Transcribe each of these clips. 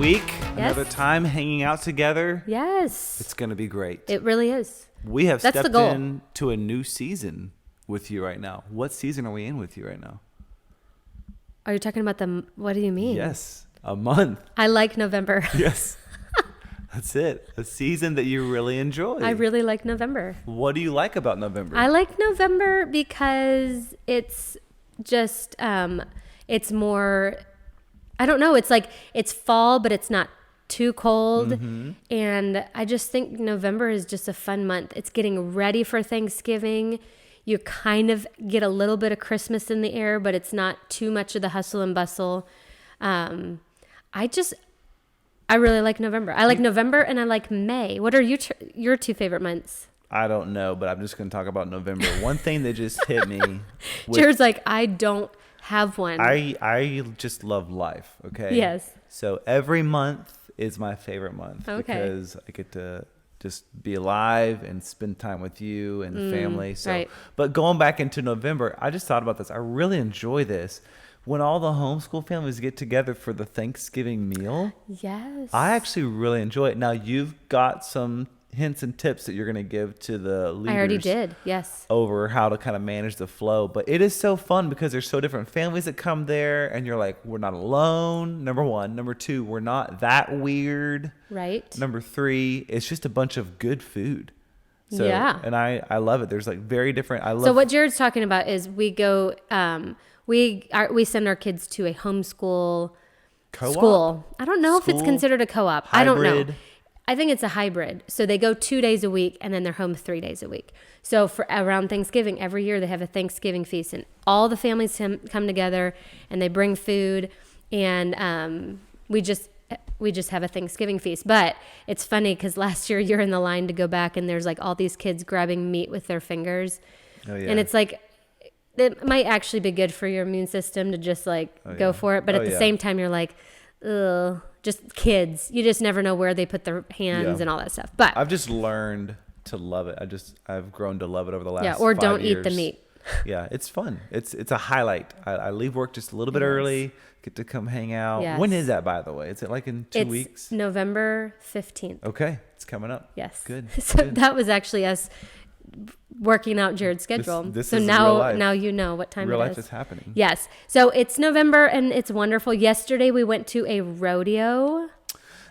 week, Yes. another time hanging out together. Yes. It's going to be great. It really is. We have That's the stepped goal. into a new season with you right now. What season are we in with you right now? Are you talking about what do you mean? Yes, a month. I like November. Yes. That's it. A season that you really enjoy. I really like November. What do you like about November? I like November because it's just, it's more, I don't know. It's like, it's fall, but it's not too cold. Mm-hmm. And I just think November is just a fun month. It's getting ready for Thanksgiving. You kind of get a little bit of Christmas in the air, but it's not too much of the hustle and bustle. I really like November. I like November and I like May. What are your two favorite months? I don't know, but I'm just going to talk about November. One thing that just hit me. Jared's like, I don't have one. I just love life, okay? Yes. So every month is my favorite month because I get to just be alive and spend time with you and the family. So, right. But going back into November, I just thought about this. I really enjoy this. When all the homeschool families get together for the Thanksgiving meal, Yes. I actually really enjoy it. Now, you've got some hints and tips that you're going to give to the leaders. I already did. Yes. Over how to kind of manage the flow. But it is so fun because there's so different families that come there and you're like, we're not alone. Number one. Number two, we're not that weird. Right. Number three, it's just a bunch of good food. So, Yeah. And I love it. There's like very different. So what Jared's talking about is we go, we send our kids to a homeschool Co-op? school. I don't know if it's School? considered a co-op. I don't know. Hybrid? I think it's a hybrid. So they go 2 days a week and then they're home 3 days a week. So for around Thanksgiving, every year they have a Thanksgiving feast and all the families come together and they bring food and we just have a Thanksgiving feast. But it's funny because last year you're in the line to go back and there's like all these kids grabbing meat with their fingers. Oh, yeah. And it's like, it might actually be good for your immune system to just like go for it. But at the same time, you're like, ugh, just kids. You just never know where they put their hands and all that stuff. But I've just learned to love it. I've grown to love it over the last 5 or years. don't eat the meat. Yeah, it's fun. It's a highlight. I leave work just a little bit early, get to come hang out. Yes. When is that, by the way? Is it like in 2 weeks? November 15th. Okay, it's coming up. Yes. Good. So good. that was actually us working out Jared's schedule. This so is now, real life. now you know what time Real it life is. is happening. Yes. So it's November and it's wonderful. Yesterday we went to a rodeo.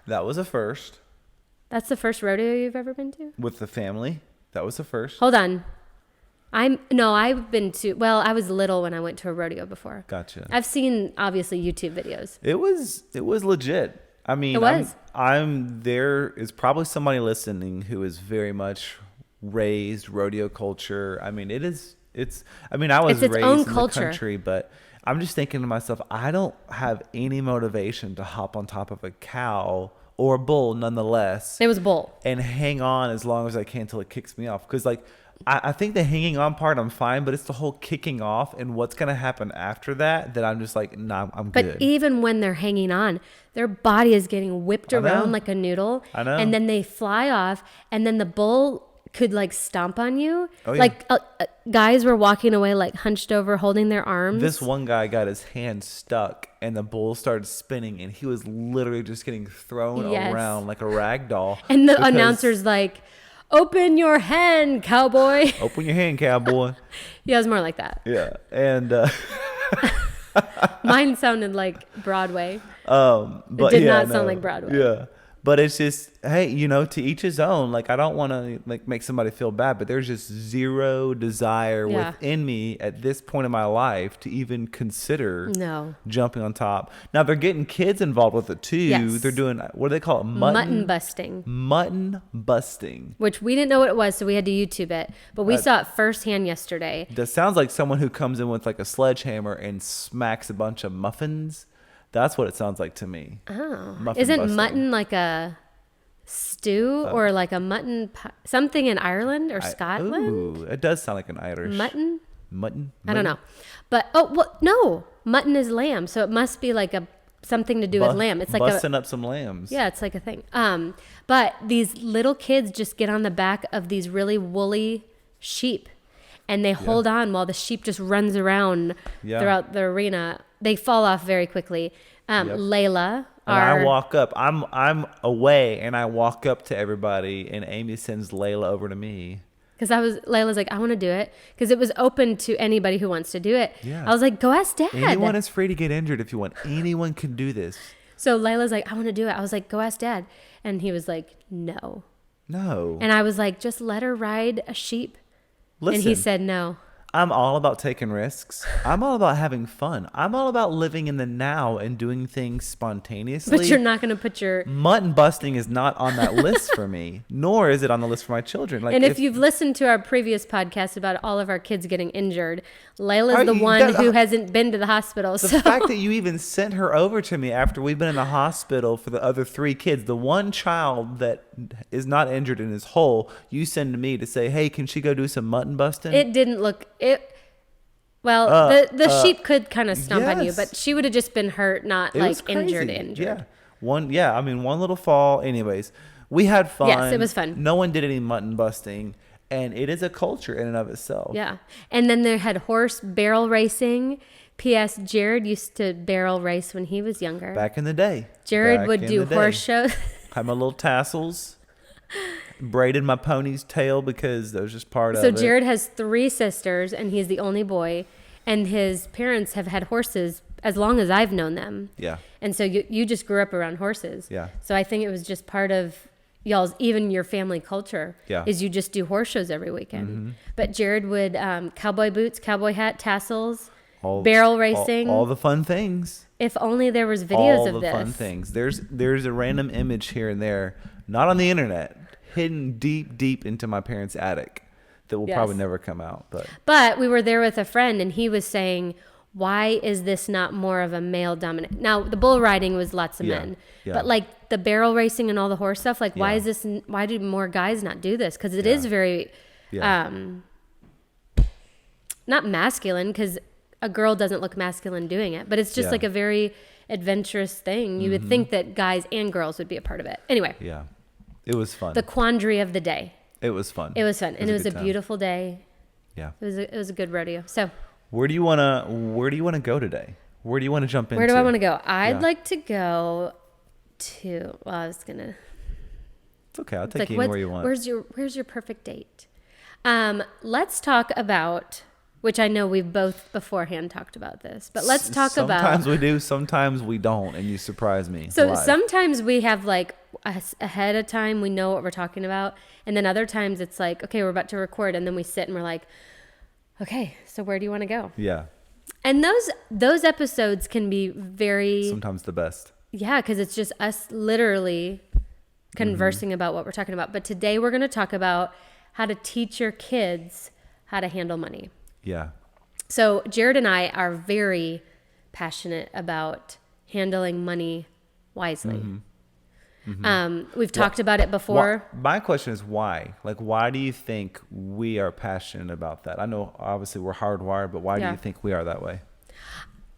That was a first. That's the first rodeo you've ever been to? With the family. That was the first. Hold on. I was little when I went to a rodeo before. Gotcha. I've seen obviously YouTube videos. It was legit. I mean, It was. there is probably somebody listening who is very much raised rodeo culture. I mean, I was It's raised its own in culture. the country, but I'm just thinking to myself, I don't have any motivation to hop on top of a cow or a bull nonetheless. It was a bull. And hang on as long as I can till it kicks me off. Because like, I think the hanging on part I'm fine, but it's the whole kicking off and what's going to happen after that I'm just like, nah, I'm good. But even when they're hanging on, their body is getting whipped around like a noodle. I know. And then they fly off and then the bull could like stomp on you. Oh, yeah. Like guys were walking away like hunched over holding their arms. This one guy got his hand stuck and the bull started spinning and he was literally just getting thrown around like a rag doll. And the announcer's like, open your hand, cowboy. Open your hand, cowboy. Yeah, it was more like that. Yeah. And Mine sounded like Broadway. but it did not sound like Broadway. Yeah. But it's just, hey, to each his own. Like, I don't want to like make somebody feel bad, but there's just zero desire within me at this point in my life to even consider jumping on top. Now, they're getting kids involved with it too. Yes. They're doing, what do they call it? Mutton busting. Mutton busting. Which we didn't know what it was, so we had to YouTube it. But we saw it firsthand yesterday. That sounds like someone who comes in with like a sledgehammer and smacks a bunch of muffins. That's what it sounds like to me. Oh. Muffin Isn't busting. mutton like a stew or like a mutton something in Ireland or Scotland? Ooh, it does sound like an Irish. Mutton? I don't know. But, no. Mutton is lamb, so it must be like something to do with lamb. It's like busting up some lambs. Yeah, it's like a thing. But these little kids just get on the back of these really woolly sheep and they hold on while the sheep just runs around throughout the arena. They fall off very quickly. Layla, And I walk up. I'm away, and I walk up to everybody, and Amy sends Layla over to me. Because Layla's like, I want to do it. Because it was open to anybody who wants to do it. Yeah. I was like, go ask Dad. Anyone is free to get injured if you want. Anyone can do this. So Layla's like, I want to do it. I was like, go ask Dad. And he was like, no. No. And I was like, just let her ride a sheep. Listen, and he said no. I'm all about taking risks. I'm all about having fun. I'm all about living in the now and doing things spontaneously. But you're not going to put your... Mutton busting is not on that list for me, nor is it on the list for my children. Like, and if you've listened to our previous podcast about all of our kids getting injured, Layla's the one who hasn't been to the hospital. The fact that you even sent her over to me after we've been in the hospital for the other 3 kids, the one child that is not injured and is whole, you send to me to say, hey, can she go do some mutton busting? It didn't look... the sheep could kind of stomp on you, but she would have just been hurt, not like injured. Yeah. One little fall. Anyways, we had fun. Yes, it was fun. No one did any mutton busting, and it is a culture in and of itself. Yeah. And then they had horse barrel racing. P.S. Jared used to barrel race when he was younger. Back in the day. Jared would do horse shows. Had my little tassels. Braided my pony's tail because that was just part of it. So Jared has 3 sisters, and he's the only boy. And his parents have had horses as long as I've known them. Yeah. And so you just grew up around horses. Yeah. So I think it was just part of y'all's, even your family culture. Yeah. Is you just do horse shows every weekend. Mm-hmm. But Jared would cowboy boots, cowboy hat, tassels, barrel racing. All the fun things. If only there was videos of this. All the fun things. There's a random image here and there, not on the internet, hidden deep into my parents' attic that will probably never come out. But we were there with a friend, and he was saying, why is this not more of a male dominant? Now, the bull riding was lots of men. Yeah. But like the barrel racing and all the horse stuff, like why do more guys not do this? Because it is very not masculine, because a girl doesn't look masculine doing it, but it's just like a very adventurous thing. You would think that guys and girls would be a part of it. Anyway. Yeah. It was fun. The quandary of the day. It was fun. It was fun. And it was a beautiful day. Yeah. It was a good rodeo. So where do you wanna go today? Where do you want to jump into? Where do I want to go? I'd like to go to it's okay, I'll take you anywhere you want. Where's your perfect date? Let's talk about, which I know we've both beforehand talked about this, but let's talk about. Sometimes we do, sometimes we don't, and you surprise me. So sometimes we have like ahead of time, we know what we're talking about, and then other times it's like, okay, we're about to record, and then we sit and we're like, okay, so where do you want to go? Yeah. And those episodes can be very sometimes the best. Yeah, because it's just us literally conversing about what we're talking about. But today we're going to talk about how to teach your kids how to handle money. Yeah. So Jared and I are very passionate about handling money wisely. Mm-hmm. Mm-hmm. We've talked about it before. My question is why? Like, why do you think we are passionate about that? I know obviously we're hardwired, but why do you think we are that way?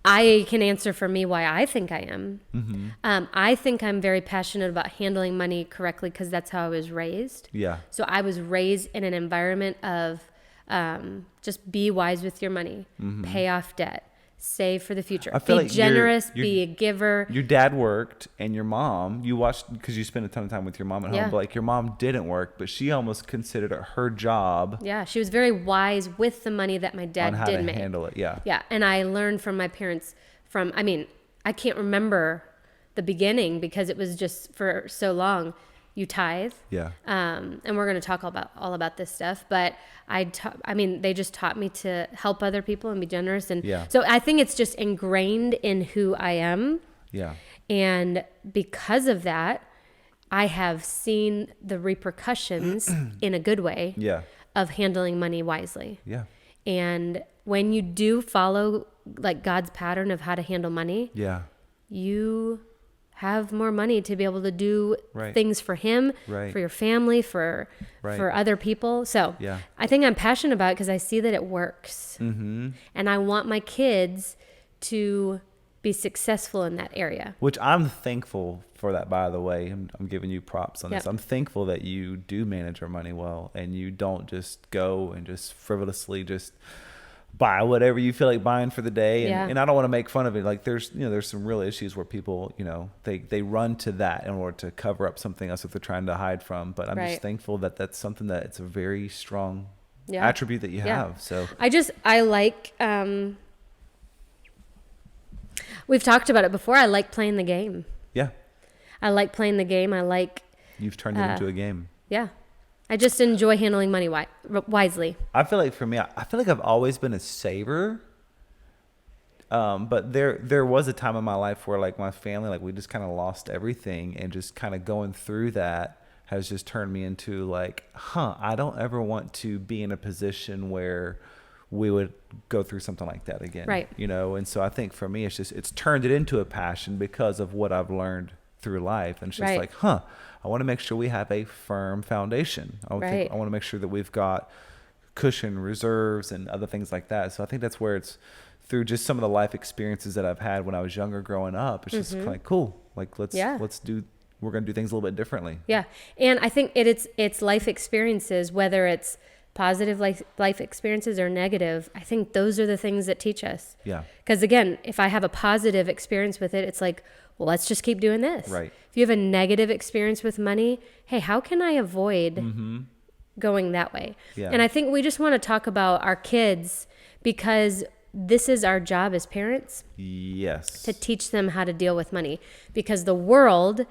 I can answer for me why I think I am. Mm-hmm. I think I'm very passionate about handling money correctly because that's how I was raised. Yeah. So I was raised in an environment of just be wise with your money, pay off debt, save for the future, be generous, be a giver. Your dad worked, and your mom, you watched, because you spent a ton of time with your mom at home, but like your mom didn't work, but she almost considered it her job. Yeah, she was very wise with the money that my dad did make. Handle it, yeah. Yeah, and I learned from my parents I can't remember the beginning because it was just for so long. You tithe. Yeah. And we're going to talk all about this stuff, but they just taught me to help other people and be generous. And so I think it's just ingrained in who I am. Yeah. And because of that, I have seen the repercussions in a good way of handling money wisely. Yeah. And when you do follow like God's pattern of how to handle money, you have more money to be able to do things for him, for your family, for other people. So I think I'm passionate about it because I see that it works. Mm-hmm. And I want my kids to be successful in that area. Which I'm thankful for that, by the way. I'm giving you props on this. I'm thankful that you do manage your money well and you don't just go and just frivolously just buy whatever you feel like buying for the day. Yeah. And I don't want to make fun of it. Like there's some real issues where people, they run to that in order to cover up something else that they're trying to hide from. But I'm just thankful that that's something that it's a very strong attribute that you have. So I like, we've talked about it before. I like playing the game. Yeah. I like playing the game. You've turned it into a game. Yeah. I just enjoy handling money wisely. I feel like for me, I feel like I've always been a saver. But there was a time in my life where like my family, like we just kind of lost everything, and just kind of going through that has just turned me into like, I don't ever want to be in a position where we would go through something like that again. Right. And so I think for me, it's turned it into a passion because of what I've learned through life. And it's just like, I want to make sure we have a firm foundation. I want to make sure that we've got cushion, reserves, and other things like that. So I think that's where it's through just some of the life experiences that I've had when I was younger growing up. It's just kind of cool. Like we're going to do things a little bit differently. Yeah. And I think it's life experiences, whether it's positive life experiences or negative. I think those are the things that teach us. Yeah. Because again, if I have a positive experience with it, it's like, well, let's just keep doing this. Right. If you have a negative experience with money, hey, how can I avoid going that way? Yeah. And I think we just want to talk about our kids, because this is our job as parents. Yes. To teach them how to deal with money, because the world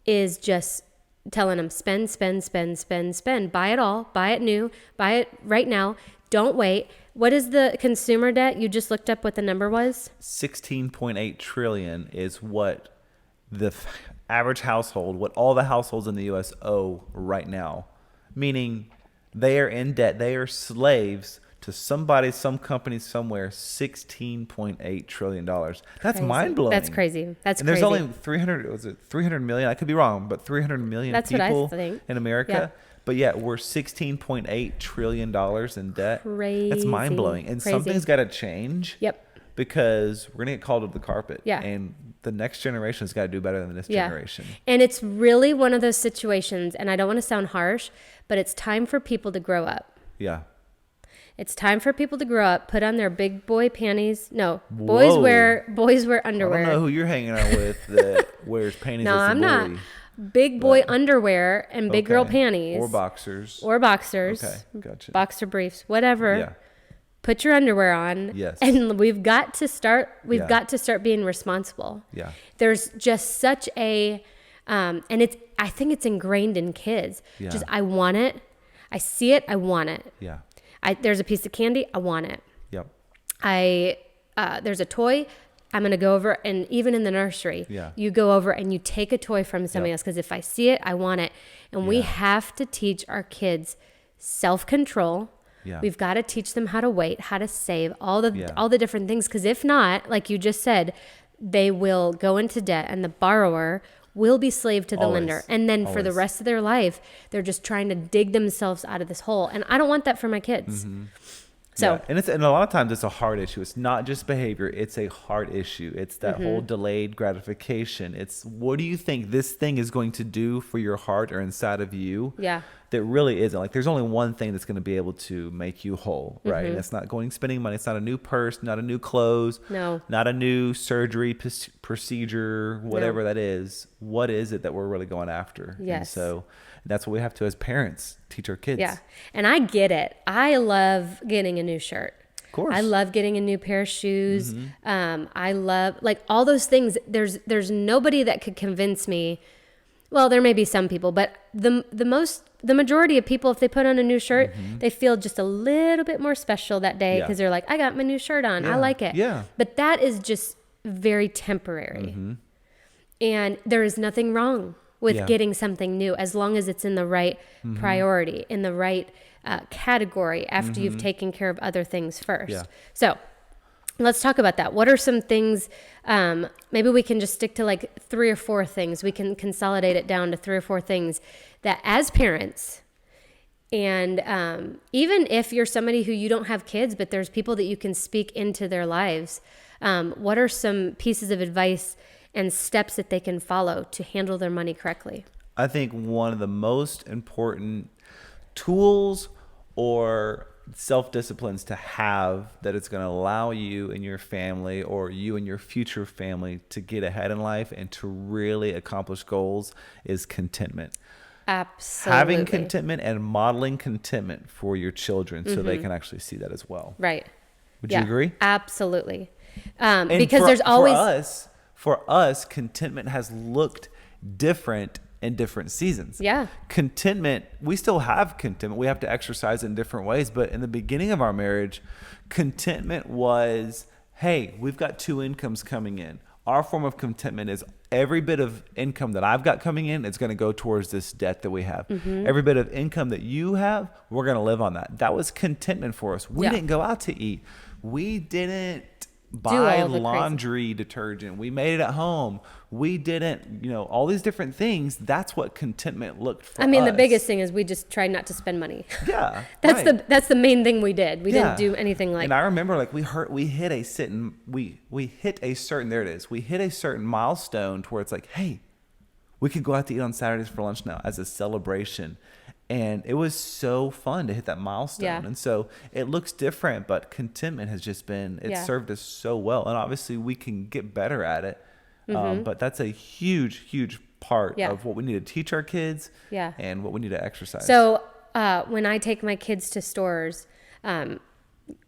is just telling them spend, spend, spend, spend, spend. Buy it all. Buy it new. Buy it right now. Don't wait. What is the consumer debt? You just looked up what the number was? 16.8 trillion is what the average household, what all the households in the U.S. owe right now. Meaning they are in debt. They are slaves to somebody, some company somewhere. $16.8 trillion. That's mind blowing. That's crazy. That's and crazy. There's only 300 million. I could be wrong, but 300 million That's people what I think. in America. Yeah. But yeah, we're $16.8 trillion in debt. Crazy. That's mind blowing. And something's got to change. Yep. Because we're going to get called to the carpet. Yeah. And the next generation has got to do better than this generation. And it's really one of those situations, and I don't want to sound harsh, but it's time for people to grow up. Yeah. It's time for people to grow up, put on their big boy panties. No, boys wear underwear. I don't know who you're hanging out with that wears panties. No, I'm not. Big boy underwear and big girl panties. Or boxers. Okay, gotcha. Boxer briefs, whatever. Yeah. Put your underwear on. Yes. And we've got to start being responsible. Yeah. There's just such a, and I think it's ingrained in kids. Yeah. Just, I want it. I see it. I want it. Yeah. There's a piece of candy. I want it. Yep. There's a toy. I'm going to go over, and even in the nursery, you go over and you take a toy from somebody else, because if I see it, I want it. And we have to teach our kids self-control. Yeah. We've got to teach them how to wait, how to save, all the different things. Because if not, like you just said, they will go into debt, and the borrower will be slave to the lender. And then for the rest of their life, they're just trying to dig themselves out of this hole. And I don't want that for my kids. Mm-hmm. So, and a lot of times it's a heart issue. It's not just behavior. It's a heart issue. It's that whole delayed gratification. It's, what do you think this thing is going to do for your heart or inside of you? Yeah. That really isn't. Like, there's only one thing that's going to be able to make you whole, right? And it's not spending money. It's not a new purse, not a new clothes, not a new surgery procedure, whatever that is. What is it that we're really going after? Yes. And so that's what we have to, as parents, teach our kids. Yeah. And I get it. I love getting a new shirt. Of course. I love getting a new pair of shoes. I love, like, all those things. There's nobody that could convince me. Well, there may be some people, but the majority of people, if they put on a new shirt, they feel just a little bit more special that day, because they're like, I got my new shirt on. I like it. Yeah. But that is just very temporary. And there is nothing wrong with getting something new, as long as it's in the right priority, in the right category, after you've taken care of other things first. Yeah. So let's talk about that. What are some things, maybe we can just stick to like 3 or 4 things. We can consolidate it down to 3 or 4 things that, as parents, and even if you're somebody who you don't have kids, but there's people that you can speak into their lives, what are some pieces of advice and steps that they can follow to handle their money correctly? I think one of the most important tools or self-disciplines to have that it's going to allow you and your family, or you and your future family, to get ahead in life and to really accomplish goals is contentment. Absolutely. Having contentment and modeling contentment for your children so they can actually see that as well. Right. Would you agree? Absolutely. Because there's always... For us, contentment has looked different in different seasons. Yeah. Contentment, we still have contentment. We have to exercise in different ways. But in the beginning of our marriage, contentment was, hey, we've got 2 incomes coming in. Our form of contentment is every bit of income that I've got coming in is going to go towards this debt that we have. Every bit of income that you have, we're going to live on that. That was contentment for us. We didn't go out to eat. We didn't buy laundry detergent. We made it at home. We didn't, all these different things. That's what contentment looked for. The biggest thing is we just tried not to spend money. Yeah. That's the main thing we did. We didn't do anything like. And I remember we hit a certain milestone to where it's like, hey, we could go out to eat on Saturdays for lunch now as a celebration. And it was so fun to hit that milestone. Yeah. And so it looks different, but contentment has just been, served us so well. And obviously we can get better at it. But that's a huge, huge part of what we need to teach our kids and what we need to exercise. So when I take my kids to stores, when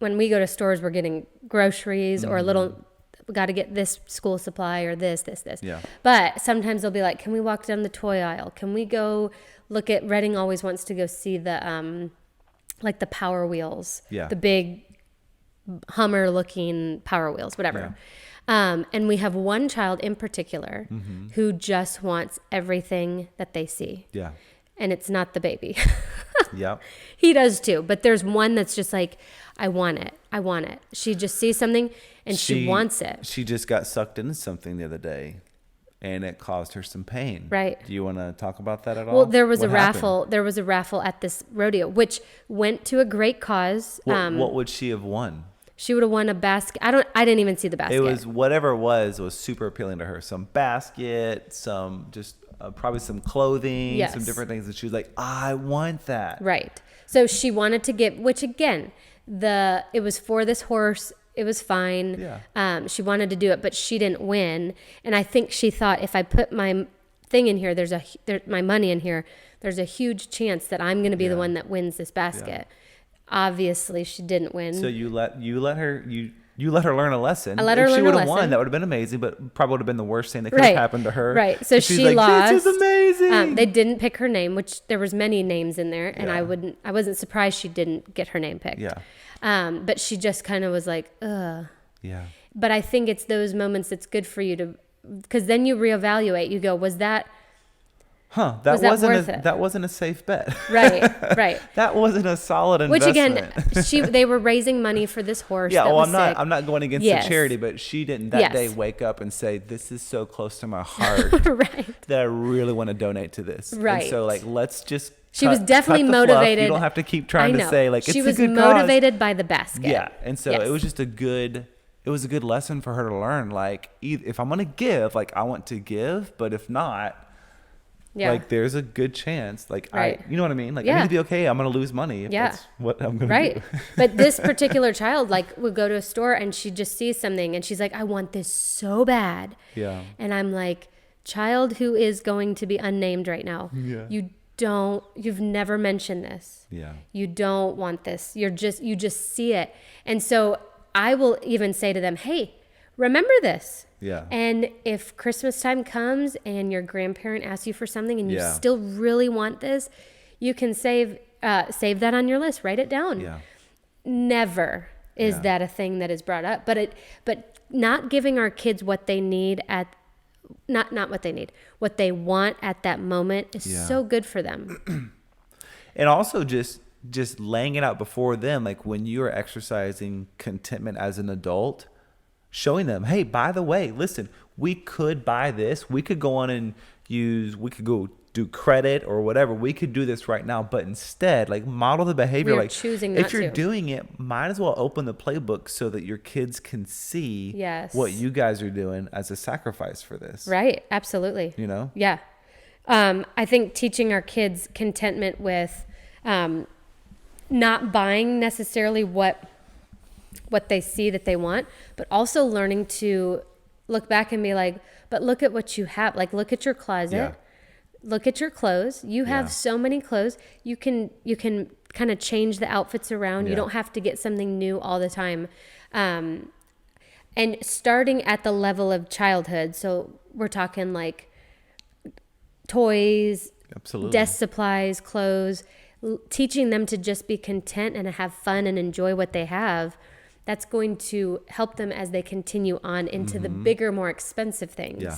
we go to stores, we're getting groceries or a little... We got to get this school supply or this. Yeah. But sometimes they'll be like, can we walk down the toy aisle? Can we go look at, Redding always wants to go see the, like the Power Wheels, the big Hummer looking Power Wheels, whatever. Yeah. And we have one child in particular who just wants everything that they see. Yeah. And it's not the baby. Yeah. He does too. But there's one that's just like, I want it. She just sees something and she wants it. She just got sucked into something the other day and it caused her some pain. Right. Do you want to talk about that at all? Well, there was a raffle at this rodeo, which went to a great cause. What would she have won? She would have won a basket. I didn't even see the basket. It was whatever it was super appealing to her. Some basket, some just probably some clothing, some different things. And she was like, I want that. Right. So she wanted to get, which again, it was for this horse. It was fine. Yeah. She wanted to do it, but she didn't win. And I think she thought, if I put my thing in here, my money in here, there's a huge chance that I'm going to be the one that wins this basket. Yeah. Obviously, she didn't win. So you let her learn a lesson. I let her learn a lesson. If she would have won, that would have been amazing, but probably would have been the worst thing that could have happened to her. Right. So she lost. This is amazing. They didn't pick her name, which there was many names in there, and I wasn't surprised she didn't get her name picked. Yeah. But she just kind of was like, ugh. Yeah. But I think it's those moments that's good for you to, because then you reevaluate. You go, was that that wasn't a safe bet. Right. That wasn't a solid investment. Which again, they were raising money for this horse. Yeah, well, I'm not going against the charity, but she didn't that day wake up and say, this is so close to my heart that I really want to donate to this. Right. And so let's just She was definitely motivated. You don't have to keep trying to say it's a good cause. She was motivated by the basket. Yeah. And so it was just a good lesson for her to learn. If I'm going to give, I want to give, but if not, there's a good chance, you know what I mean? I need to be okay. I'm going to lose money if that's what I'm going to do. But this particular child, would go to a store and she just sees something and she's like, I want this so bad. Yeah. And I'm like, child who is going to be unnamed right now. Yeah. You've never mentioned this. Yeah. You don't want this. You just see it. And so I will even say to them, hey, remember this. Yeah. And if Christmas time comes and your grandparent asks you for something and you still really want this, you can save that on your list. Write it down. Yeah. Never is that a thing that is brought up. But not giving our kids what they need not what they need, what they want at that moment is so good for them. And also just laying it out before them, when you are exercising contentment as an adult, showing them, hey, by the way, listen, we could buy this. We could go on and we could go do credit or whatever. We could do this right now, but instead, model the behavior. Choosing not if you're doing it, might as well open the playbook so that your kids can see what you guys are doing as a sacrifice for this. Right. Absolutely. Yeah. I think teaching our kids contentment with, not buying necessarily what they see that they want, but also learning to look back and be like, but look at what you have. Like, look at your closet. Yeah. Look at your clothes. You have so many clothes. You can kind of change the outfits around. You don't have to get something new all the time. And starting at the level of childhood. So we're talking like toys, absolutely, desk supplies, clothes, teaching them to just be content and have fun and enjoy what they have. That's going to help them as they continue on into the bigger, more expensive things. Yeah.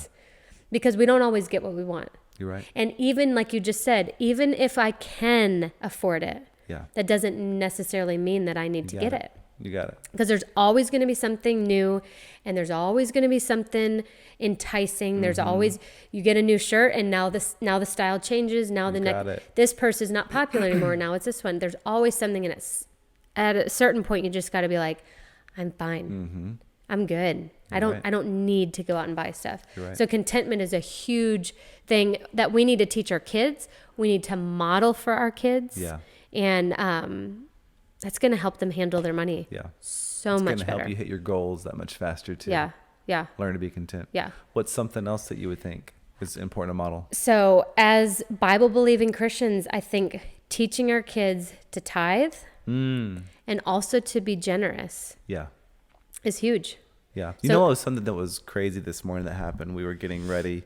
Because we don't always get what we want. You're right. And even like you just said, even if I can afford it, that doesn't necessarily mean that I need to get it. You got it. Because there's always going to be something new, and there's always going to be something enticing. There's always, you get a new shirt, and now the style changes. Now this purse is not popular anymore. Now it's this one. There's always something, and it's at a certain point you just got to be like, I'm fine. I'm good. I don't need to go out and buy stuff. Right. So contentment is a huge thing that we need to teach our kids. We need to model for our kids. Yeah. And that's going to help them handle their money. Yeah. So much better. It's going to help you hit your goals that much faster too. Yeah. Yeah. Learn to be content. Yeah. What's something else that you would think is important to model? So as Bible believing Christians, I think teaching our kids to tithe and also to be generous. Yeah. Is huge. Yeah. You know, it was something that was crazy this morning that happened. We were getting ready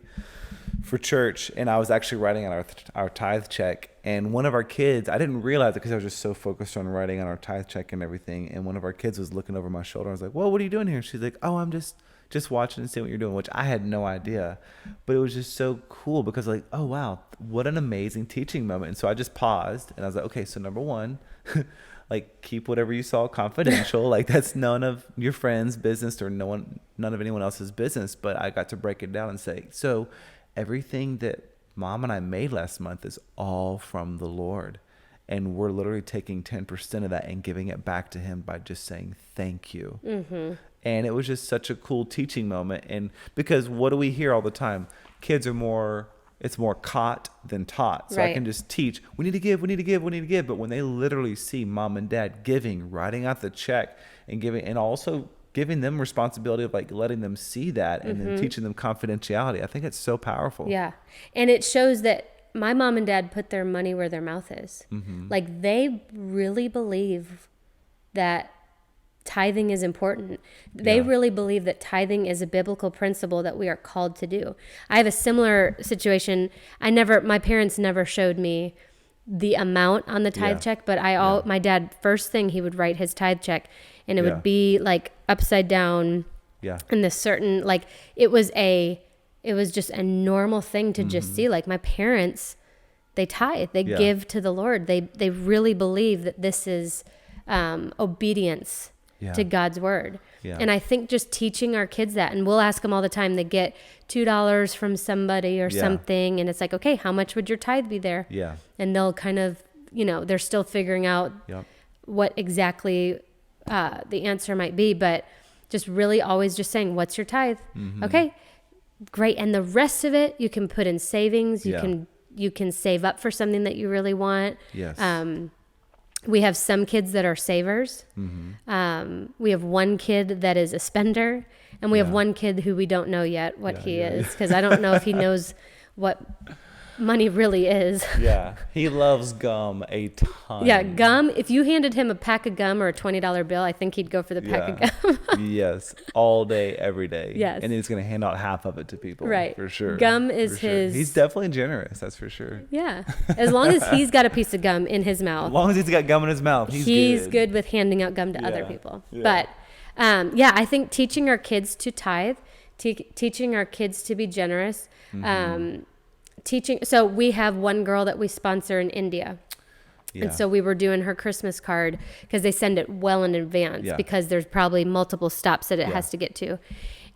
for church, and I was actually writing on our tithe check, and one of our kids, I didn't realize it because I was just so focused on writing on our tithe check and everything, and one of our kids was looking over my shoulder. I was like, well, what are you doing here? She's like, oh, I'm just watching and seeing what you're doing, which I had no idea. But it was just so cool because like, oh, wow, what an amazing teaching moment. And so I just paused, and I was like, okay, so number one, like, keep whatever you saw confidential. Like, that's none of your friends' business or none of anyone else's business. But I got to break it down and say, so everything that Mom and I made last month is all from the Lord. And we're literally taking 10% of that and giving it back to him by just saying thank you. And it was just such a cool teaching moment. And because what do we hear all the time? Kids are it's more caught than taught. So I can just teach, we need to give. But when they literally see Mom and Dad giving, writing out the check and giving, and also giving them responsibility of like letting them see that and then teaching them confidentiality, I think it's so powerful. Yeah. And it shows that my mom and dad put their money where their mouth is. Like, they really believe that tithing is important. They really believe that tithing is a biblical principle that we are called to do. I have a similar situation. My parents never showed me the amount on the tithe check, but my dad, first thing he would write his tithe check, and it would be like upside down. And this certain, like, it was just a normal thing to just see. Like, my parents, they tithe, they give to the Lord. They really believe that this is obedience to God's word. And I think just teaching our kids that, and we'll ask them all the time, they get $2 from somebody or something, and it's like, okay, how much would your tithe be there? And they'll kind of, they're still figuring out what exactly the answer might be, but just really always just saying, what's your tithe? Okay, great. And the rest of it you can put in savings. You can save up for something that you really want. We have some kids that are savers. We have one kid that is a spender, and we have one kid who we don't know yet what he is, because I don't know if he knows what money really is. He loves gum a ton. Gum. If you handed him a pack of gum or a $20 bill, I think he'd go for the pack of gum. All day, every day. And he's going to hand out half of it to people. For sure. Gum is his. He's definitely generous, that's for sure. As long as he's got a piece of gum in his mouth. As long as he's got gum in his mouth, he's good with handing out gum to other people. But I think teaching our kids to tithe, teaching our kids to be generous, so we have one girl that we sponsor in India. And so we were doing her Christmas card because they send it well in advance because there's probably multiple stops that it has to get to.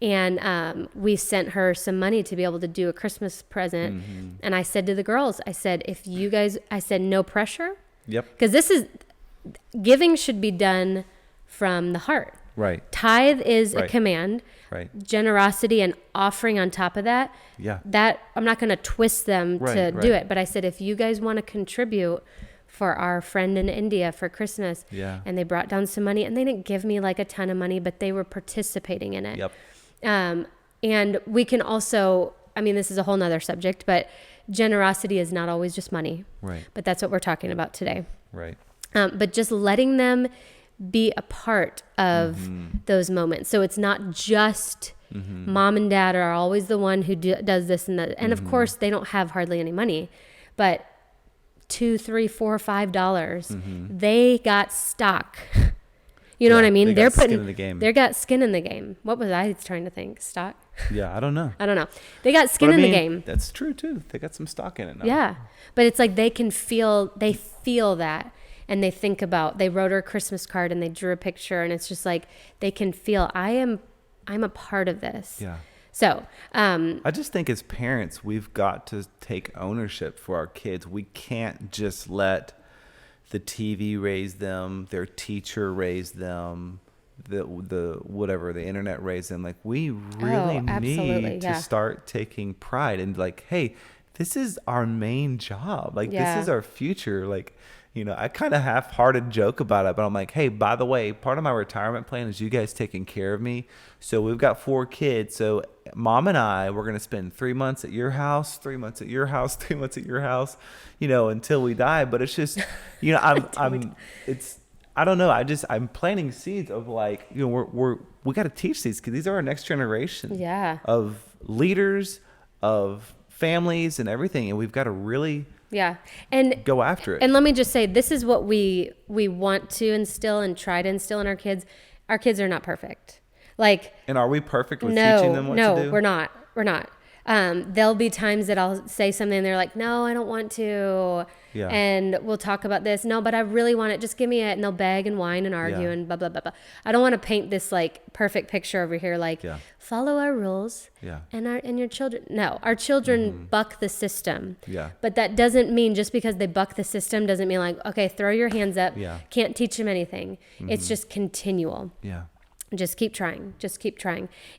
And we sent her some money to be able to do a Christmas present. And I said to the girls, I said, no pressure. Because giving should be done from the heart. Tithe is a command. Generosity and offering on top of that. That I'm not going to twist them to do it. But I said, if you guys want to contribute for our friend in India for Christmas. Yeah. And they brought down some money, and they didn't give me like a ton of money, but they were participating in it. Yep. And we can also, I mean, this is a whole nother subject, but generosity is not always just money. Right. But that's what we're talking about today. Right. But just letting them be a part of those moments. So it's not just mom and dad are always the one who does this and that. And of course they don't have hardly any money, but $2, $3, $4, $5, they got stock. You know what I mean? They're putting skin in the game. They got skin in the game. What was I trying to think? Stock? Yeah, I don't know. They got skin in the game. That's true too. They got some stock in it now. Yeah. But it's like they feel that. And they think about, they wrote her a Christmas card and they drew a picture, and it's just like, they can feel, I'm a part of this. Yeah. So, I just think as parents, we've got to take ownership for our kids. We can't just let the TV raise them, their teacher raise them, the whatever, the internet raise them. Like, we really need to start taking pride in, like, hey, this is our main job. Like, this is our future. Like, you know, I kind of half-hearted joke about it, but I'm like, hey, by the way, part of my retirement plan is you guys taking care of me. So we've got 4 kids. So mom and I, we're going to spend 3 months at your house, 3 months at your house, 3 months at your house, you know, until we die. But it's just, you know, I don't know. I'm planting seeds of, like, you know, we got to teach these kids. These are our next generation of leaders, of families and everything. And we've got to really and go after it. And let me just say, this is what we want to instill and try to instill in our kids. Our kids are not perfect. Like, and are we perfect with teaching them what to do? No, we're not. There'll be times that I'll say something and they're like, no, I don't want to. Yeah. And we'll talk about this. No, but I really want it. Just give me it. And they'll beg and whine and argue and blah, blah, blah, blah. I don't want to paint this like perfect picture over here. Like, follow our rules and your children. No, our children buck the system. Yeah. But that doesn't mean, just because they buck the system doesn't mean like, okay, throw your hands up. Yeah. Can't teach them anything. It's just continual. Yeah. Just keep trying.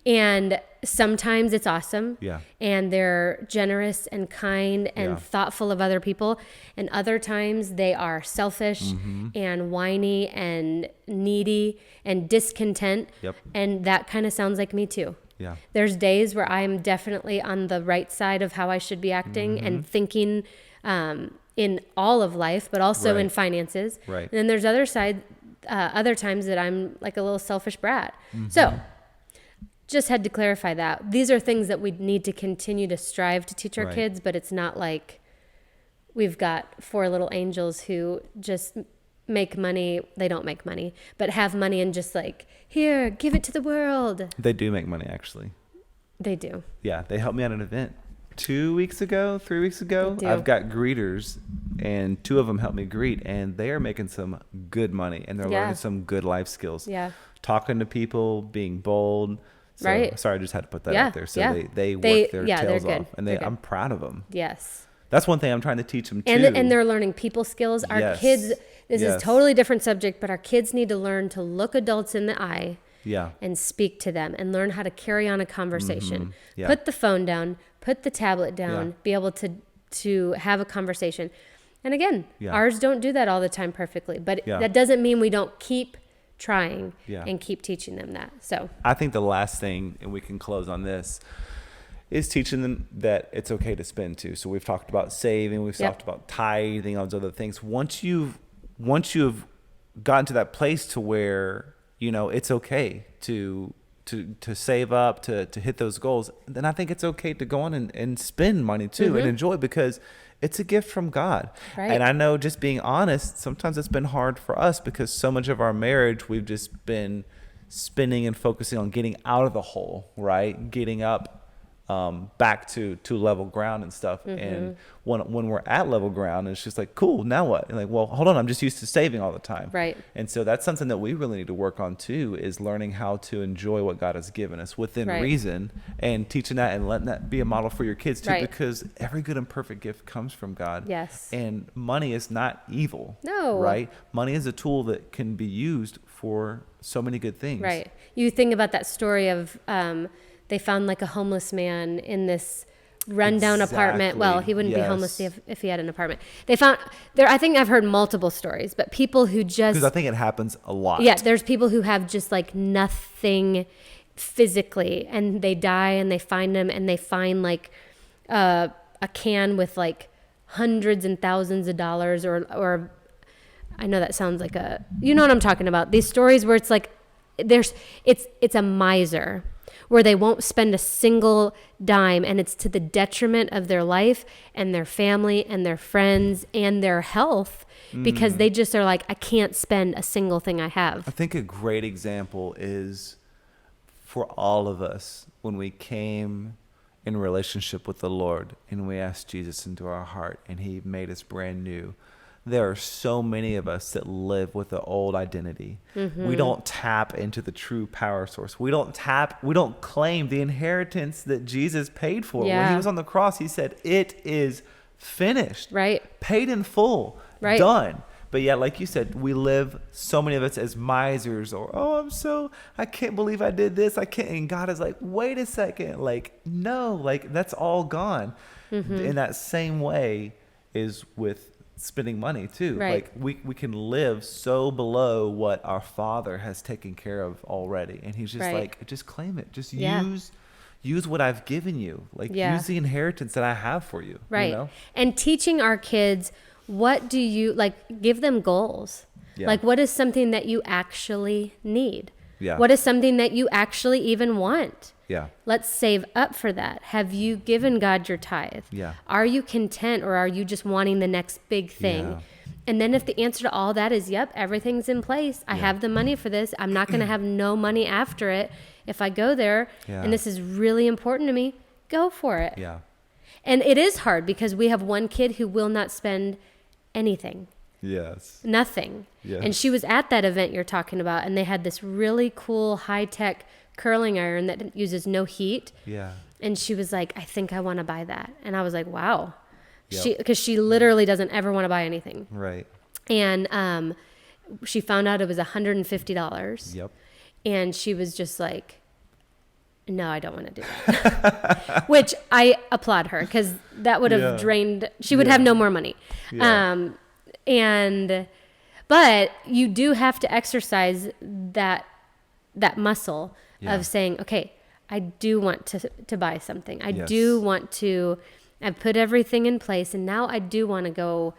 And sometimes it's awesome. Yeah. And they're generous and kind and thoughtful of other people. And other times they are selfish and whiny and needy and discontent. Yep. And that kind of sounds like me too. Yeah. There's days where I'm definitely on the right side of how I should be acting and thinking in all of life, but also in finances. Right. And then there's other times that I'm like a little selfish brat. So just had to clarify that. These are things that we need to continue to strive to teach our kids, but it's not like we've got 4 little angels who just make money. They don't make money, but have money and just like, here, give it to the world. They do make money, actually. They do. Yeah. They helped me at an event 3 weeks ago. I've got greeters, and 2 of them helped me greet, and they are making some good money, and they're learning some good life skills. Yeah. Talking to people, being bold. So, sorry, I just had to put that out there. So they work their tails off, and I'm proud of them. Yes. That's one thing I'm trying to teach them too. And they're learning people skills. Our kids, this is a totally different subject, but our kids need to learn to look adults in the eye. Yeah. And speak to them and learn how to carry on a conversation. Yeah. Put the phone down, put the tablet down, be able to have a conversation. And again, ours don't do that all the time perfectly, but that doesn't mean we don't keep trying and keep teaching them that. So I think the last thing, and we can close on this, is teaching them that it's okay to spend too. So we've talked about saving, we've talked about tithing, all those other things. Once you've gotten to that place to where, you know, it's okay to save up, to hit those goals, then I think it's okay to go on and spend money too and enjoy, because it's a gift from God. Right. And I know, just being honest, sometimes it's been hard for us because so much of our marriage, we've just been spending and focusing on getting out of the hole, right? Getting up back to level ground and stuff. And when we're at level ground, it's just like, cool, now what? And like, well, hold on, I'm just used to saving all the time. Right. And so that's something that we really need to work on too, is learning how to enjoy what God has given us within reason, and teaching that and letting that be a model for your kids too, because every good and perfect gift comes from God. Yes. And money is not evil. No. Right? Money is a tool that can be used for so many good things. Right. You think about that story of, they found like a homeless man in this rundown apartment. Well, he wouldn't be Yes. homeless if he had an apartment. They found there. I think I've heard multiple stories, but people who just, Because I think it happens a lot. yeah, there's people who have just like nothing physically, and they die, and they find them, and they find like a can with like hundreds and thousands of dollars, or I know that sounds like you know what I'm talking about. These stories where it's like it's a miser, where they won't spend a single dime, and it's to the detriment of their life and their family and their friends and their health, because they just are like, I can't spend a single thing I have. I think a great example is for all of us when we came in relationship with the Lord and we asked Jesus into our heart and he made us brand new. There are so many of us that live with the old identity. We don't tap into the true power source. We don't claim the inheritance that Jesus paid for. Yeah. When he was on the cross, he said, it is finished. Right. Paid in full. Right. Done. But yeah, like you said, we live, so many of us, as misers, or, I can't believe I did this. I can't. And God is like, wait a second. Like, no, like that's all gone. In that same way is with spending money too. Right. Like we can live so below what our Father has taken care of already. And he's just like, just claim it. Just use what I've given you. Like use the inheritance that I have for you. Right. You know? And teaching our kids, what do you like, give them goals. Yeah. Like, what is something that you actually need? Yeah. What is something that you actually even want? Yeah. Let's save up for that. Have you given God your tithe? Yeah. Are you content, or are you just wanting the next big thing? Yeah. And then if the answer to all that is, yep, everything's in place. I have the money for this. I'm not going to have no money after it if I go there. Yeah. And this is really important to me. Go for it. Yeah. And it is hard because we have one kid who will not spend anything. Yes. Nothing. Yes. And she was at that event you're talking about, and they had this really cool high-tech curling iron that uses no heat. Yeah. And she was like, I think I want to buy that. And I was like, wow. Yep. Because she literally doesn't ever want to buy anything. Right. And she found out it was $150. Yep. And she was just like, no, I don't want to do that. Which I applaud her, because that would have drained, she would have no more money. Yeah. But you do have to exercise that muscle of saying, okay, I do want to buy something. I do want to, I've put everything in place, and now I do want to go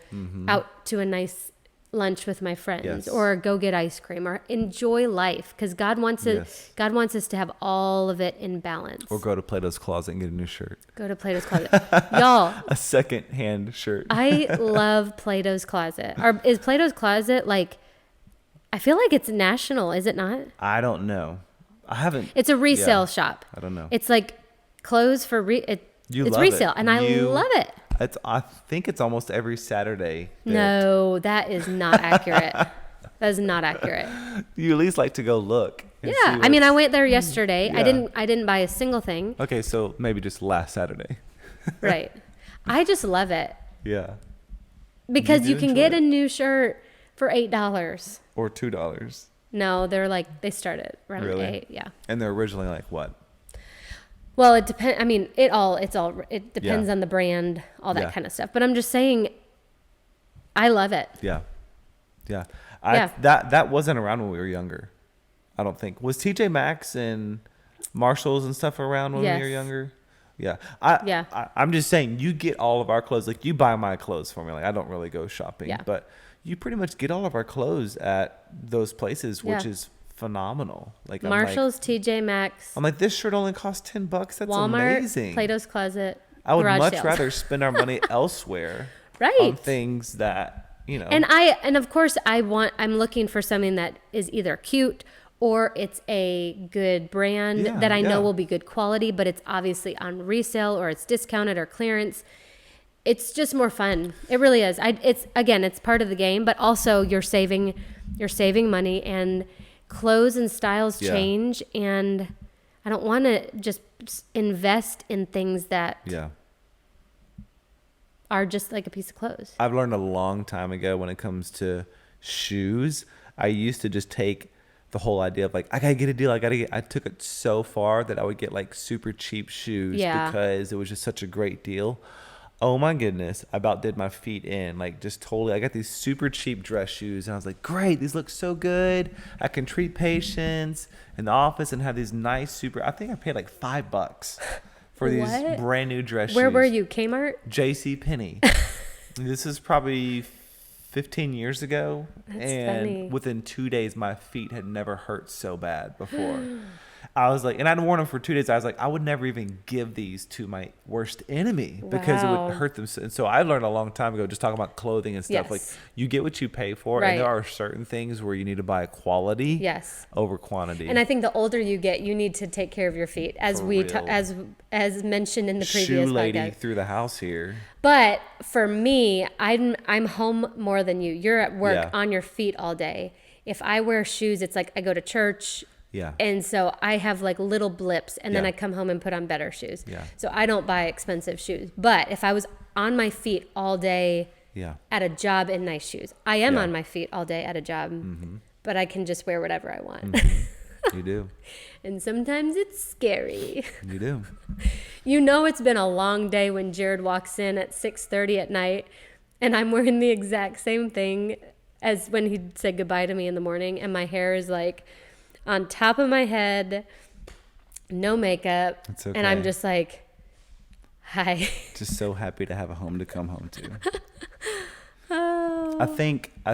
out to a nice lunch with my friends, or go get ice cream, or enjoy life, because God wants us to have all of it in balance. Or go to Plato's Closet and get a new shirt. Go to Plato's Closet. Y'all, A second-hand shirt. I love Plato's Closet. Is Plato's Closet like, I feel like it's national, is it not? I don't know. I haven't. It's a resale shop. I don't know. It's like clothes for it's love resale, it. and I love it. I think it's almost every Saturday. No, that is not accurate. That is not accurate. You at least like to go look. Yeah, I mean, I went there yesterday. Yeah. I didn't buy a single thing. Okay, so maybe just last Saturday. Right. I just love it. Yeah. Because you can enjoy get it. a new shirt for $8. Or $2. No, they start at around Really? 8. Yeah. And they're originally like what? Well, it depends. I mean, it depends on the brand, all that kind of stuff. But I'm just saying, I love it. Yeah. Yeah. That wasn't around when we were younger. I don't think. Was TJ Maxx and Marshalls and stuff around when we were younger? Yeah. I'm just saying, you get all of our clothes. Like, you buy my clothes for me. Like, I don't really go shopping. Yeah. But you pretty much get all of our clothes at those places, which is phenomenal. Like, Marshalls, TJ Maxx, I'm like, this shirt only costs $10. That's Walmart, amazing. Plato's Closet. I would garage much sales. rather spend our money elsewhere Right. on things that, you know. And of course I'm looking for something that is either cute, or it's a good brand that I know will be good quality, but it's obviously on resale, or it's discounted or clearance. It's just more fun. It really is. It's part of the game, but also you're saving money, and clothes and styles change, and I don't want to just invest in things that are just like a piece of clothes. I've learned a long time ago when it comes to shoes, I used to just take the whole idea of like, I gotta get a deal. I took it so far that I would get like super cheap shoes because it was just such a great deal. Oh my goodness. I about did my feet in, like just totally. I got these super cheap dress shoes and I was like, great, these look so good. I can treat patients in the office and have these nice I think I paid like $5 for these brand new dress shoes. Where were you? Kmart? JC Penney. This is probably 15 years ago. That's and funny. Within 2 days, my feet had never hurt so bad before. I was like, and I'd worn them for 2 days. I was like, I would never even give these to my worst enemy because it would hurt them. And so I learned a long time ago, just talking about clothing and stuff, like you get what you pay for. Right. And there are certain things where you need to buy quality over quantity. And I think the older you get, you need to take care of your feet, as as mentioned in the previous shoe lady podcast. Through the house here. But for me, I'm home more than you. You're at work on your feet all day. If I wear shoes, it's like I go to church. Yeah. And so I have like little blips and then I come home and put on better shoes. Yeah. So I don't buy expensive shoes. But if I was on my feet all day at a job in nice shoes, I am on my feet all day at a job, but I can just wear whatever I want. You do. And sometimes it's scary. You do. You know it's been a long day when Jared walks in at 6:30 at night and I'm wearing the exact same thing as when he said goodbye to me in the morning, and my hair is like on top of my head, no makeup. It's okay. And I'm just like, hi. Just so happy to have a home to come home to. Oh. I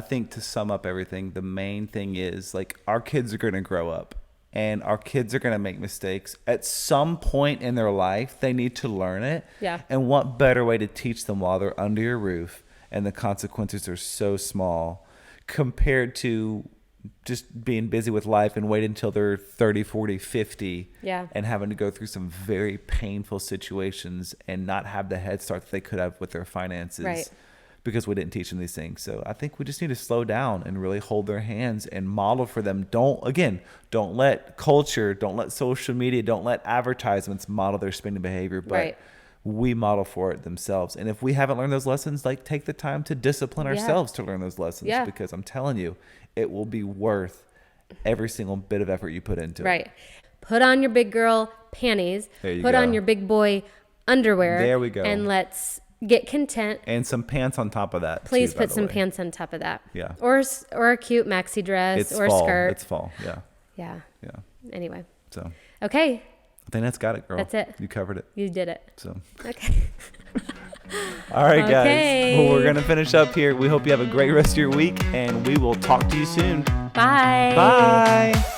think to sum up everything, the main thing is like our kids are going to grow up and our kids are going to make mistakes. At some point in their life, they need to learn it. Yeah. And what better way to teach them while they're under your roof and the consequences are so small compared to just being busy with life and wait until they're 30, 40, 50 and having to go through some very painful situations and not have the head start that they could have with their finances because we didn't teach them these things. So I think we just need to slow down and really hold their hands and model for them. Don't let culture, don't let social media, don't let advertisements model their spending behavior, but we model for it themselves. And if we haven't learned those lessons, like take the time to discipline ourselves to learn those lessons because I'm telling you, it will be worth every single bit of effort you put into it. Right. Put on your big girl panties. Put on your big boy underwear. There we go. And let's get content. And some pants on top of that. Please put some pants on top of that. Yeah. Or a cute maxi dress or fall. skirt. It's fall. Yeah. Yeah. Yeah. Anyway. So. Okay. I think that's got it, girl. That's it. You covered it. You did it. So. Okay. All right, guys. Well, we're going to finish up here. We hope you have a great rest of your week, and we will talk to you soon. Bye. Bye.